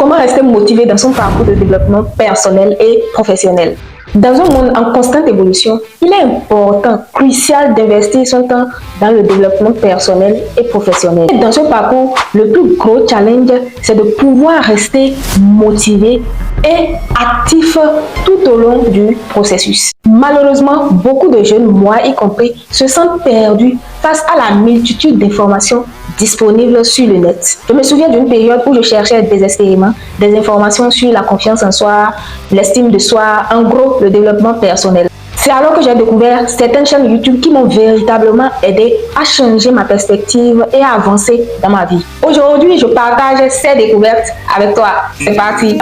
Comment rester motivé dans son parcours de développement personnel et professionnel? Dans un monde en constante évolution, il est important, crucial d'investir son temps dans le développement personnel et professionnel. Dans ce parcours, le plus gros challenge, c'est de pouvoir rester motivé et actif tout au long du processus. Malheureusement, beaucoup de jeunes, moi y compris, se sentent perdus face à la multitude d'informations disponibles sur le net. Je me souviens d'une période où je cherchais désespérément des informations sur la confiance en soi, l'estime de soi, en gros, le développement personnel. C'est alors que j'ai découvert certaines chaînes YouTube qui m'ont véritablement aidé à changer ma perspective et à avancer dans ma vie. Aujourd'hui, je partage ces découvertes avec toi. C'est parti!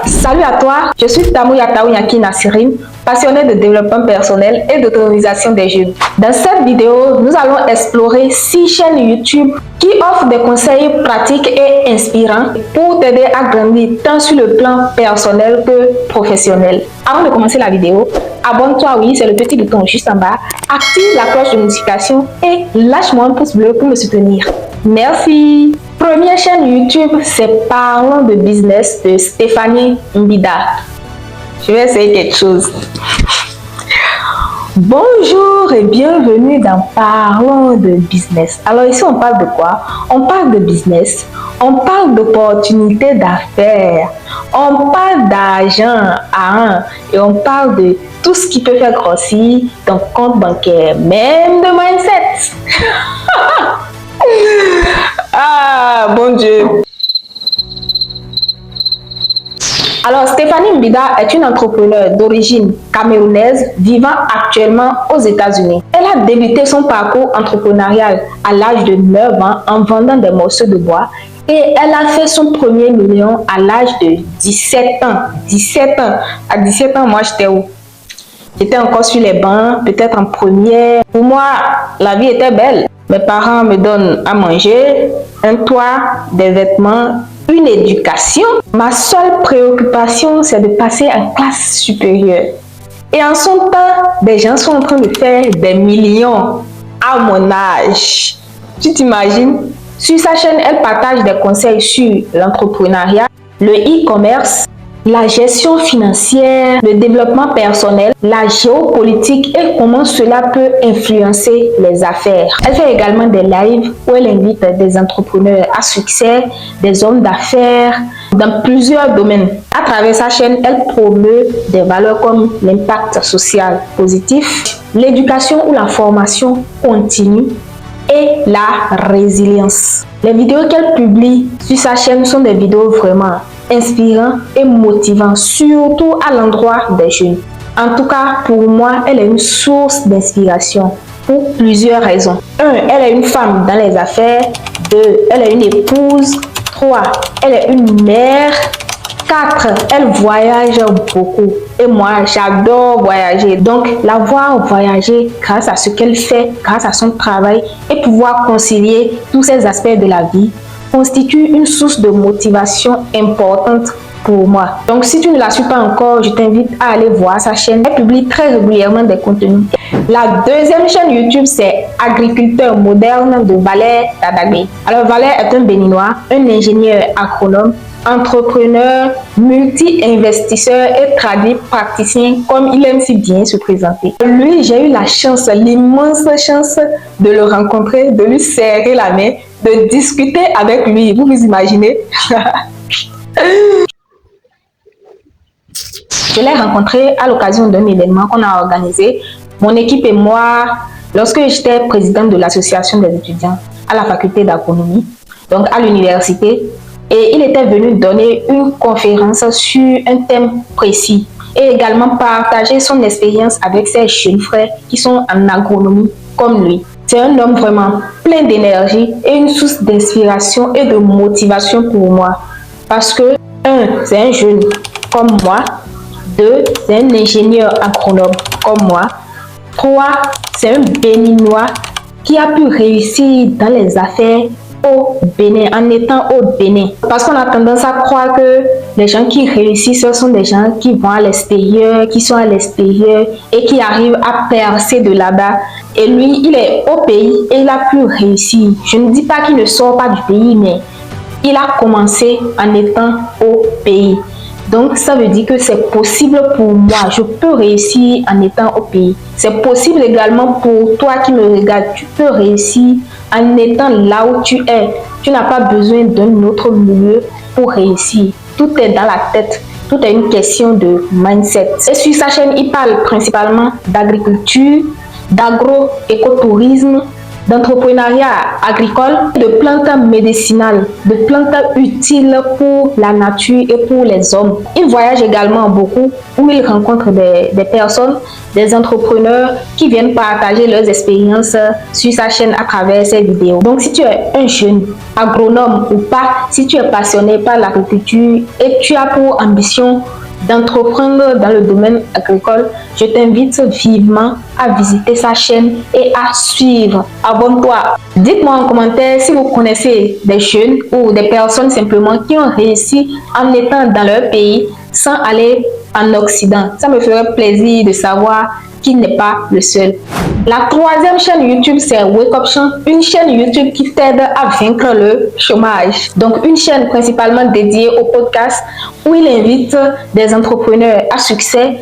Salut à toi, je suis Tamouya Taounyaki Nassirine, passionnée de développement personnel et d'autonomisation des jeunes. Dans cette vidéo, nous allons explorer 6 chaînes YouTube qui offrent des conseils pratiques et inspirants pour t'aider à grandir tant sur le plan personnel que professionnel. Avant de commencer la vidéo, abonne-toi, oui, c'est le petit bouton juste en bas, active la cloche de notification et lâche-moi un pouce bleu pour me soutenir. Merci! Première chaîne YouTube, c'est Parlons de business de Stéphanie Mbida. Je vais essayer quelque chose. Bonjour et bienvenue dans Parlons de business. Alors ici, on parle de quoi? On parle de business, on parle d'opportunités d'affaires, on parle d'argent à un et on parle de tout ce qui peut faire grossir ton compte bancaire, même de mindset. Ah, bon Dieu. Alors, Stéphanie Mbida est une entrepreneure d'origine camerounaise vivant actuellement aux États-Unis. Elle a débuté son parcours entrepreneurial à l'âge de 9 ans en vendant des morceaux de bois et elle a fait son premier million à l'âge de 17 ans. 17 ans. À 17 ans, moi, j'étais où? J'étais encore sur les bancs, peut-être en première. Pour moi, la vie était belle. Mes parents me donnent à manger, un toit, des vêtements, une éducation. Ma seule préoccupation, c'est de passer en classe supérieure. Et en son temps, des gens sont en train de faire des millions à mon âge. Tu t'imagines? Sur sa chaîne, elle partage des conseils sur l'entrepreneuriat, le e-commerce, la gestion financière, le développement personnel, la géopolitique et comment cela peut influencer les affaires. Elle fait également des lives où elle invite des entrepreneurs à succès, des hommes d'affaires dans plusieurs domaines. À travers sa chaîne, elle promeut des valeurs comme l'impact social positif, l'éducation ou la formation continue et la résilience. Les vidéos qu'elle publie sur sa chaîne sont des vidéos vraiment inspirant et motivant, surtout à l'endroit des jeunes. En tout cas, pour moi, elle est une source d'inspiration pour plusieurs raisons. 1. Elle est une femme dans les affaires. 2. Elle est une épouse. 3. Elle est une mère. 4. Elle voyage beaucoup. Et moi, j'adore voyager. Donc, la voir voyager grâce à ce qu'elle fait, grâce à son travail et pouvoir concilier tous ces aspects de la vie constitue une source de motivation importante pour moi. Donc, si tu ne la suis pas encore, je t'invite à aller voir sa chaîne. Elle publie très régulièrement des contenus. La deuxième chaîne YouTube, c'est Agriculteur moderne de Valère Dadagbe. Alors, Valère est un Béninois, un ingénieur agronome, entrepreneur, multi-investisseur et traduit praticien, comme il aime si bien se présenter. Lui, j'ai eu la chance, l'immense chance de le rencontrer, de lui serrer la main, de discuter avec lui. Vous vous imaginez? Je l'ai rencontré à l'occasion d'un événement qu'on a organisé, mon équipe et moi, lorsque j'étais présidente de l'association des étudiants à la faculté d'agronomie, donc à l'université. Et il était venu donner une conférence sur un thème précis et également partager son expérience avec ses jeunes frères qui sont en agronomie comme lui. C'est un homme vraiment plein d'énergie et une source d'inspiration et de motivation pour moi. Parce que 1. C'est un jeune comme moi. 2. C'est un ingénieur agronome comme moi. 3. C'est un Béninois qui a pu réussir dans les affaires au Bénin, en étant au Bénin. Parce qu'on a tendance à croire que les gens qui réussissent, ce sont des gens qui vont à l'extérieur, qui sont à l'extérieur et qui arrivent à percer de là-bas. Et lui, il est au pays et il a pu réussir. Je ne dis pas qu'il ne sort pas du pays, mais il a commencé en étant au pays. Donc, ça veut dire que c'est possible pour moi. Je peux réussir en étant au pays. C'est possible également pour toi qui me regardes. Tu peux réussir en étant là où tu es. Tu n'as pas besoin d'un autre milieu pour réussir. Tout est dans la tête. Tout est une question de mindset. Et sur sa chaîne, il parle principalement d'agriculture, d'agro-écotourisme, d'entrepreneuriat agricole, de plantes médicinales, de plantes utiles pour la nature et pour les hommes. Il voyage également beaucoup où il rencontre des personnes, des entrepreneurs qui viennent partager leurs expériences sur sa chaîne à travers ses vidéos. Donc si tu es un jeune agronome ou pas, si tu es passionné par l'agriculture et tu as pour ambition d'entreprendre dans le domaine agricole, je t'invite vivement à visiter sa chaîne et à suivre. Abonne-toi. Dites-moi en commentaire si vous connaissez des jeunes ou des personnes simplement qui ont réussi en étant dans leur pays sans aller en Occident. Ça me ferait plaisir de savoir qu'il n'est pas le seul. La troisième chaîne YouTube, c'est Wake Up Champ, une chaîne YouTube qui t'aide à vaincre le chômage. Donc, une chaîne principalement dédiée au podcast où il invite des entrepreneurs à succès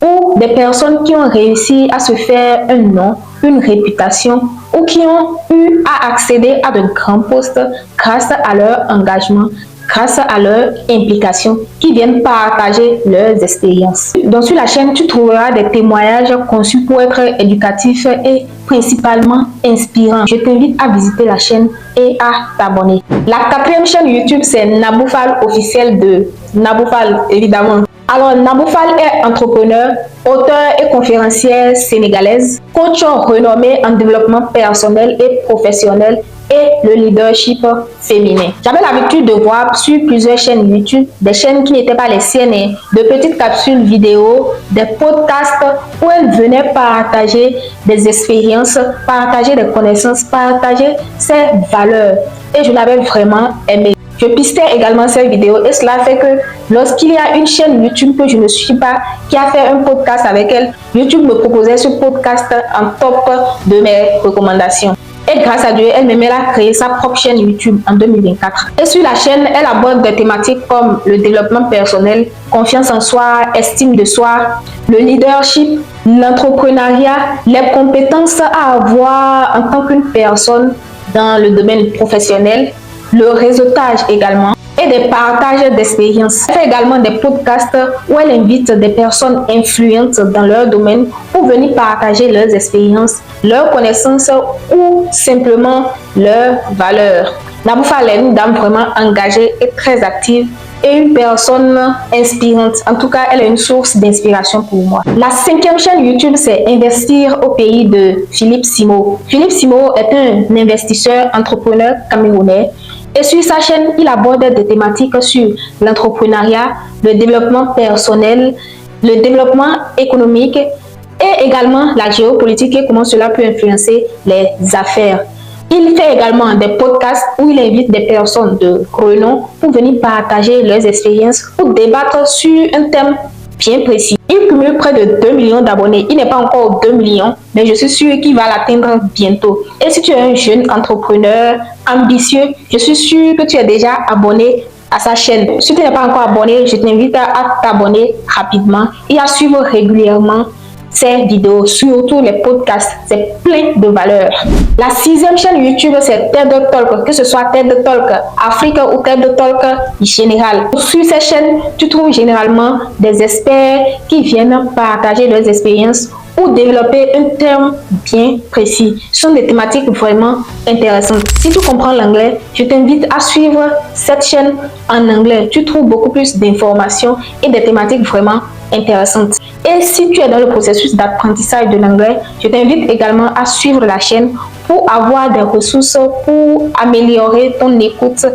ou des personnes qui ont réussi à se faire un nom, une réputation ou qui ont eu à accéder à de grands postes grâce à leur engagement, grâce à leur implication, qui viennent partager leurs expériences. Donc sur la chaîne, tu trouveras des témoignages conçus pour être éducatifs et principalement inspirants. Je t'invite à visiter la chaîne et à t'abonner. La quatrième chaîne YouTube, c'est Naboufal officiel de Naboufal, évidemment. Alors, Naboufal est entrepreneur, auteur et conférencière sénégalaise, coach renommé en développement personnel et professionnel et le leadership féminin. J'avais l'habitude de voir sur plusieurs chaînes YouTube, des chaînes qui n'étaient pas les siennes, de petites capsules vidéo, des podcasts où elle venait partager des expériences, partager des connaissances, partager ses valeurs. Et je l'avais vraiment aimé. Je pistais également ces vidéos et cela fait que lorsqu'il y a une chaîne YouTube que je ne suis pas, qui a fait un podcast avec elle, YouTube me proposait ce podcast en top de mes recommandations. Et grâce à Dieu, elle a créé sa propre chaîne YouTube en 2024. Et sur la chaîne, elle aborde des thématiques comme le développement personnel, confiance en soi, estime de soi, le leadership, l'entrepreneuriat, les compétences à avoir en tant qu'une personne dans le domaine professionnel, le réseautage également et des partages d'expériences. Elle fait également des podcasts où elle invite des personnes influentes dans leur domaine pour venir partager leurs expériences, leurs connaissances ou simplement leurs valeurs. Naboufal est une dame vraiment engagée et très active et une personne inspirante. En tout cas, elle est une source d'inspiration pour moi. La cinquième chaîne YouTube, c'est Investir au pays de Philippe Simo. Philippe Simo est un investisseur entrepreneur camerounais. Et sur sa chaîne, il aborde des thématiques sur l'entrepreneuriat, le développement personnel, le développement économique et également la géopolitique et comment cela peut influencer les affaires. Il fait également des podcasts où il invite des personnes de renom pour venir partager leurs expériences ou débattre sur un thème bien précis. Il cumule près de 2 millions d'abonnés. Il n'est pas encore 2 millions, mais je suis sûre qu'il va l'atteindre bientôt. Et si tu es un jeune entrepreneur ambitieux, je suis sûre que tu es déjà abonné à sa chaîne. Si tu n'es pas encore abonné, je t'invite à t'abonner rapidement et à suivre régulièrement ces vidéos, surtout les podcasts, c'est plein de valeurs. La sixième chaîne YouTube, c'est TED Talk, que ce soit TED Talk Afrique ou TED Talk général. Sur ces chaînes, tu trouves généralement des experts qui viennent partager leurs expériences ou développer un terme bien précis. Ce sont des thématiques vraiment intéressantes. Si tu comprends l'anglais, je t'invite à suivre cette chaîne en anglais. Tu trouves beaucoup plus d'informations et des thématiques vraiment intéressantes. Et si tu es dans le processus d'apprentissage de l'anglais, je t'invite également à suivre la chaîne pour avoir des ressources pour améliorer ton écoute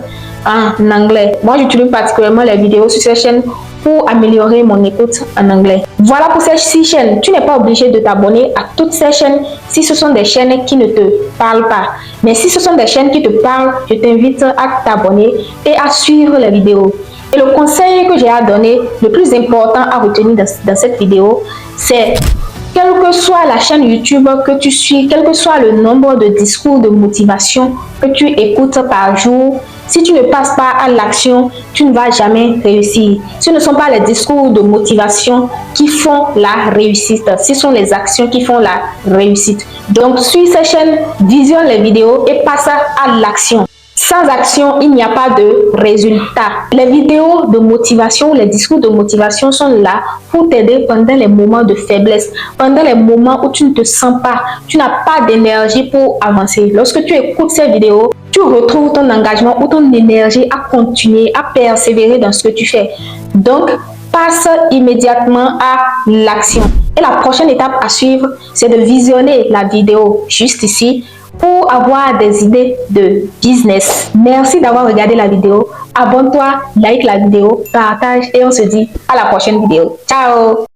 en anglais. Moi, j'utilise particulièrement les vidéos sur cette chaîne pour améliorer mon écoute en anglais. Voilà pour ces 6 chaînes. Tu n'es pas obligé de t'abonner à toutes ces chaînes si ce sont des chaînes qui ne te parlent pas. Mais si ce sont des chaînes qui te parlent, je t'invite à t'abonner et à suivre les vidéos. Et le conseil que j'ai à donner, le plus important à retenir dans cette vidéo, c'est quelle que soit la chaîne YouTube que tu suis, quel que soit le nombre de discours de motivation que tu écoutes par jour, Si tu ne passes pas à l'action, tu ne vas jamais réussir. Ce ne sont pas les discours de motivation qui font la réussite. Ce sont les actions qui font la réussite. Donc, suis ces chaînes, visionne les vidéos et passe à l'action. Sans action, il n'y a pas de résultat. Les vidéos de motivation, les discours de motivation sont là pour t'aider pendant les moments de faiblesse, pendant les moments où tu ne te sens pas, tu n'as pas d'énergie pour avancer. Lorsque tu écoutes ces vidéos, tu retrouves ton engagement ou ton énergie à continuer, à persévérer dans ce que tu fais. Donc, passe immédiatement à l'action. Et la prochaine étape à suivre, c'est de visionner la vidéo juste ici pour avoir des idées de business. Merci d'avoir regardé la vidéo. Abonne-toi, like la vidéo, partage et on se dit à la prochaine vidéo. Ciao!